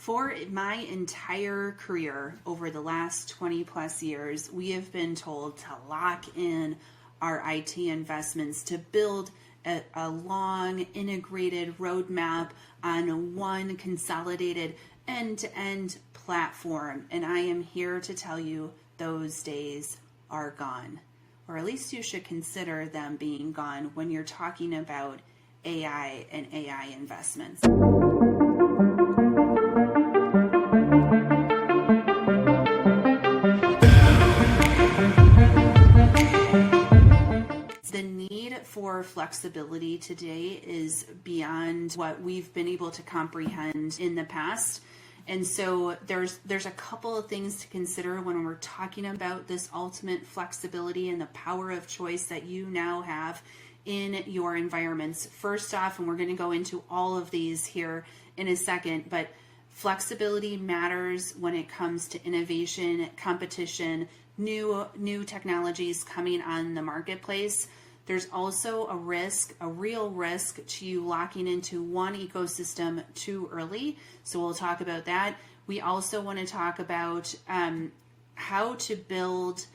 For my entire career over the last 20 plus years, we have been told to lock in our IT investments, to build a long integrated roadmap on one consolidated end-to-end platform. And I am here to tell you those days are gone, or at least you should consider them being gone when you're talking about AI and AI investments. The need for flexibility today is beyond what we've been able to comprehend in the past. And so there's a couple of things to consider when we're talking about this ultimate flexibility and the power of choice that you now have in your environments. First off, and we're going to go into all of these here in a second, but flexibility matters when it comes to innovation, competition, new technologies coming on the marketplace. There's also a real risk to you locking into one ecosystem too early. So we'll talk about that. We also want to talk about how to build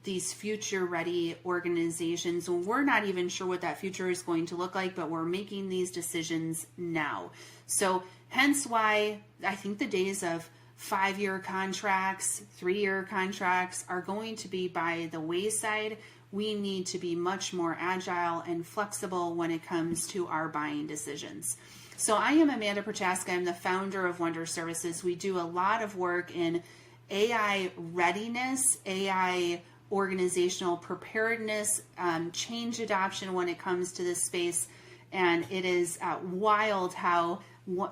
these future-ready organizations when we're not even sure what that future is going to look like, but we're making these decisions now. So hence why I think the days of 5-year contracts, 3-year contracts are going to be by the wayside. We need to be much more agile and flexible when it comes to our buying decisions. So I am Amanda Prochaska. I'm the founder of Wonder Services. We do a lot of work in AI readiness, AI organizational preparedness, change adoption when it comes to this space. And it is wild how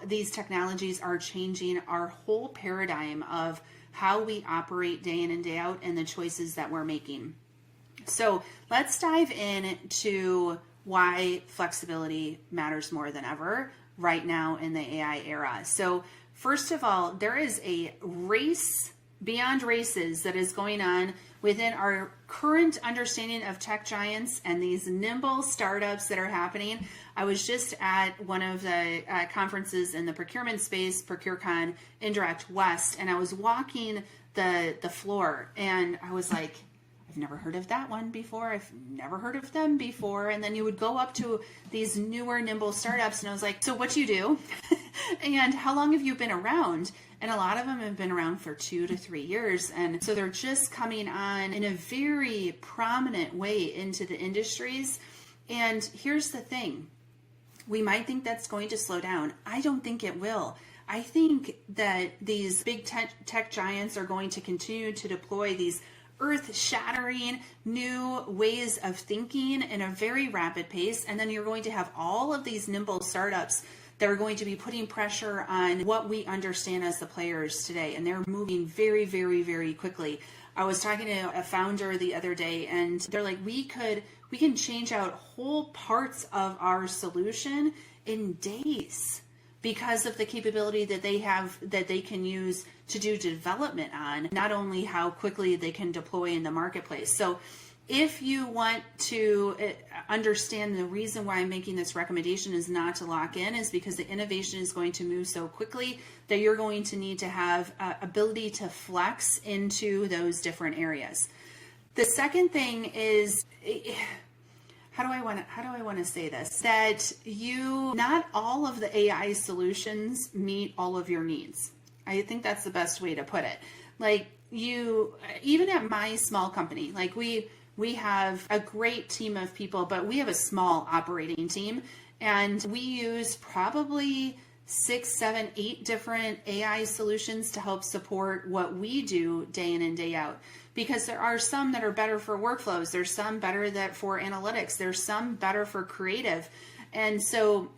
these technologies are changing our whole paradigm of how we operate day in and day out and the choices that we're making. So let's dive into why flexibility matters more than ever right now in the AI era. So first of all, there is a race beyond races that is going on within our current understanding of tech giants and these nimble startups that are happening. I was just at one of the conferences in the procurement space, ProcureCon Indirect West, and I was walking the floor and I was like, I've never heard of that one before. I've never heard of them before. And then you would go up to these newer, nimble startups, and I was like, so what do you do? And how long have you been around? And a lot of them have been around for 2 to 3 years. And so they're just coming on in a very prominent way into the industries. And here's the thing. We might think that's going to slow down. I don't think it will. I think that these big tech giants are going to continue to deploy these earth-shattering new ways of thinking in a very rapid pace. And then you're going to have all of these nimble startups that are going to be putting pressure on what we understand as the players today. And they're moving very, very, very quickly. I was talking to a founder the other day, and they're like, we can change out whole parts of our solution in days because of the capability that they have, that they can use to do development on, not only how quickly they can deploy in the marketplace. So if you want to understand the reason why I'm making this recommendation is not to lock in is because the innovation is going to move so quickly that you're going to need to have ability to flex into those different areas. The second thing is, how do I want to say this? That not all of the AI solutions meet all of your needs. I think that's the best way to put it. Like even at my small company, like we have a great team of people, but we have a small operating team, and we use probably 6, 7, 8 different AI solutions to help support what we do day in and day out. Because there are some that are better for workflows. There's some better for analytics. There's some better for creative. And so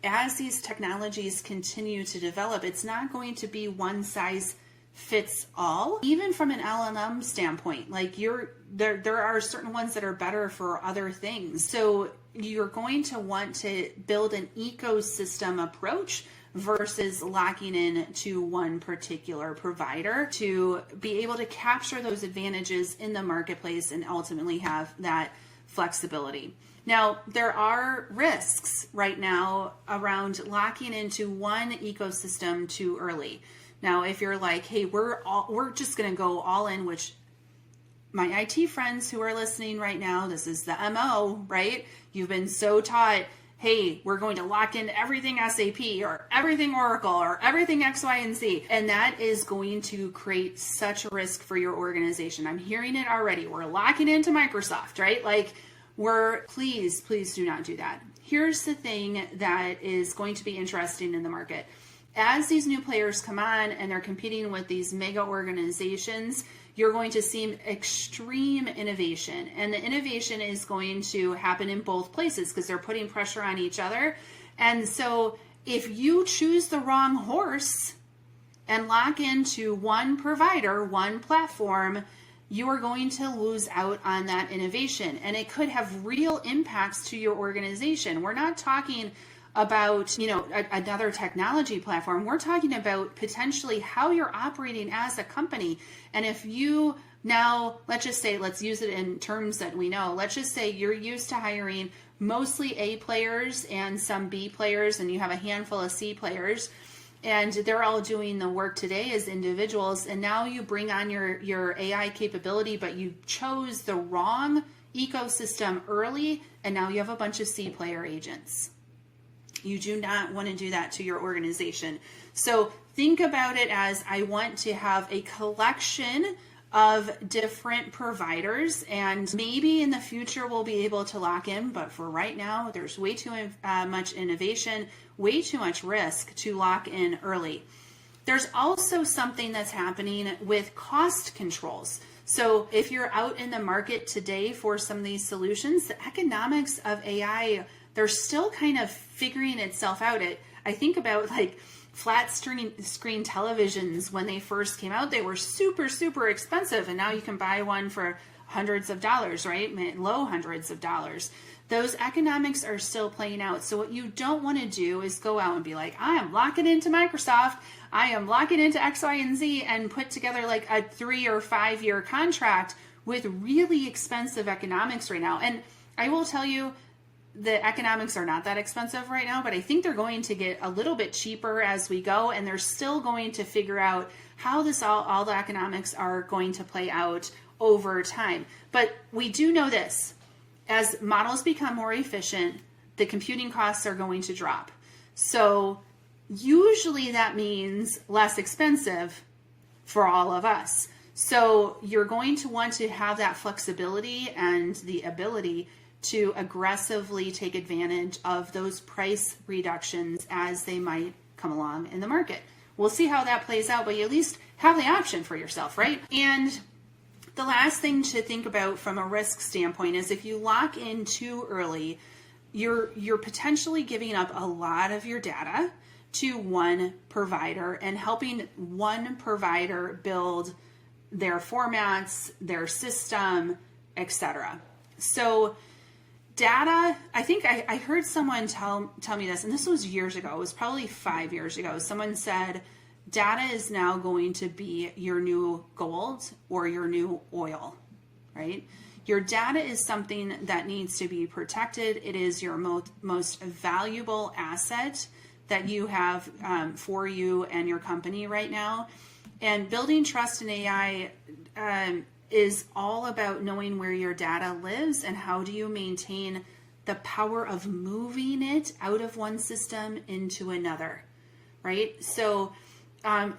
as these technologies continue to develop, it's not going to be one size fits all. Even from an LLM standpoint, like there are certain ones that are better for other things. So you're going to want to build an ecosystem approach versus locking in to one particular provider to be able to capture those advantages in the marketplace and ultimately have that flexibility. Now, there are risks right now around locking into one ecosystem too early. Now, if you're like, hey, we're just going to go all in, which my IT friends who are listening right now, this is the MO, right? You've been so taught, hey, we're going to lock in everything SAP or everything Oracle or everything X, Y, and Z. And that is going to create such a risk for your organization. I'm hearing it already. We're locking into Microsoft, right? Like, please do not do that. Here's the thing that is going to be interesting in the market. As these new players come on and they're competing with these mega organizations, you're going to see extreme innovation. And the innovation is going to happen in both places because they're putting pressure on each other. And so if you choose the wrong horse and lock into one provider, one platform, you are going to lose out on that innovation. And it could have real impacts to your organization. We're not talking about, another technology platform. We're talking about potentially how you're operating as a company. And if you now, let's use it in terms that we know. Let's just say you're used to hiring mostly A players and some B players, and you have a handful of C players, and they're all doing the work today as individuals. And now you bring on your AI capability, but you chose the wrong ecosystem early, and now you have a bunch of C player agents. You do not want to do that to your organization. So think about it as, I want to have a collection of different providers, and maybe in the future we'll be able to lock in, but for right now, there's way too much innovation, way too much risk to lock in early. There's also something that's happening with cost controls. So if you're out in the market today for some of these solutions, the economics of AI, they're still kind of figuring itself out. I think about like flat screen televisions. When they first came out, they were super, super expensive. And now you can buy one for hundreds of dollars, right? Low hundreds of dollars. Those economics are still playing out. So what you don't want to do is go out and be like, I am locking into Microsoft. I am locking into X, Y, and Z, and put together like a 3 or 5 year contract with really expensive economics right now. And I will tell you, the economics are not that expensive right now, but I think they're going to get a little bit cheaper as we go, and they're still going to figure out how all the economics are going to play out over time. But we do know this, as models become more efficient, the computing costs are going to drop. So usually that means less expensive for all of us. So you're going to want to have that flexibility and the ability to aggressively take advantage of those price reductions as they might come along in the market. We'll see how that plays out, but you at least have the option for yourself, right? And the last thing to think about from a risk standpoint is if you lock in too early, you're potentially giving up a lot of your data to one provider and helping one provider build their formats, their system, etc. So data, I think I heard someone tell me this, and this was years ago. It was probably 5 years ago. Someone said, data is now going to be your new gold or your new oil, right? Your data is something that needs to be protected. It is your most valuable asset that you have for you and your company right now. And building trust in AI is all about knowing where your data lives and how do you maintain the power of moving it out of one system into another, right? So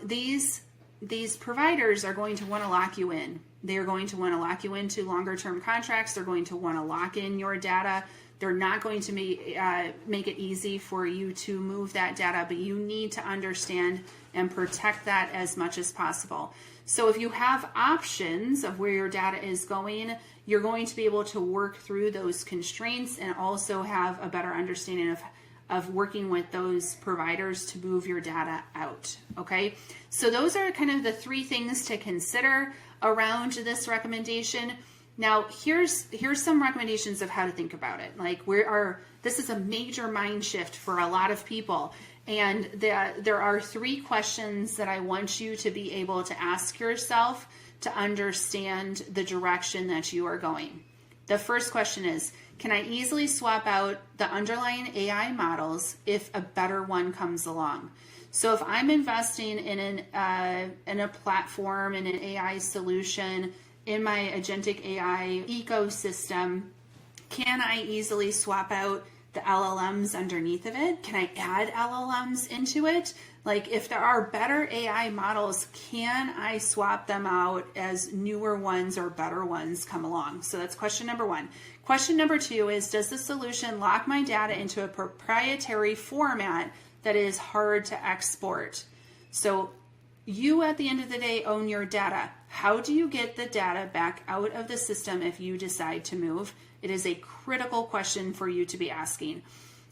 these providers are going to want to lock you in. They're going to want to lock you into longer term contracts. They're going to want to lock in your data. They're not going to make it easy for you to move that data, but you need to understand and protect that as much as possible. So if you have options of where your data is going, you're going to be able to work through those constraints and also have a better understanding of working with those providers to move your data out, okay? So those are kind of the 3 things to consider around this recommendation. Now, here's some recommendations of how to think about it. Like this is a major mind shift for a lot of people. And there are 3 questions that I want you to be able to ask yourself to understand the direction that you are going. The first question is, can I easily swap out the underlying AI models if a better one comes along? So if I'm investing in a platform, in an AI solution, in my agentic AI ecosystem, can I easily swap out the LLMs underneath of it? Can I add LLMs into it? Like, if there are better AI models, can I swap them out as newer ones or better ones come along? So that's question number one. Question number two is, does the solution lock my data into a proprietary format that is hard to export? So you, at the end of the day, own your data. How do you get the data back out of the system if you decide to move? It is a critical question for you to be asking.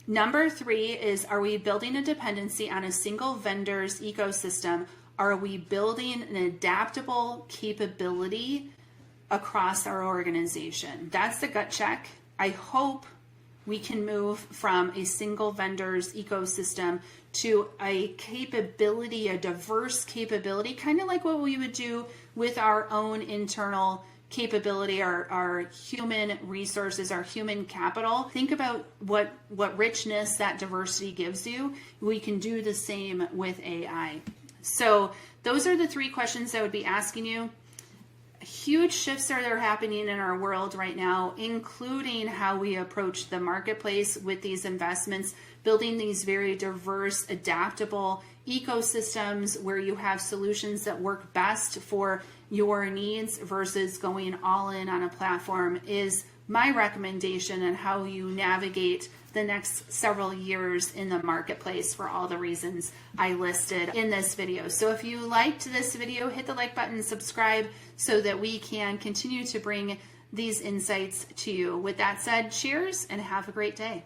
Number three is, are we building a dependency on a single vendor's ecosystem? Are we building an adaptable capability across our organization? That's the gut check. I hope we can move from a single vendor's ecosystem to a capability, a diverse capability, kind of like what we would do with our own internal capability, our human resources, our human capital. Think about what richness that diversity gives you. We can do the same with AI. So those are the three questions I would be asking you. Huge shifts are happening in our world right now, including how we approach the marketplace with these investments, building these very diverse, adaptable ecosystems where you have solutions that work best for your needs versus going all in on a platform is my recommendation on how you navigate the next several years in the marketplace for all the reasons I listed in this video. So if you liked this video, hit the like button, subscribe so that we can continue to bring these insights to you. With that said, cheers and have a great day.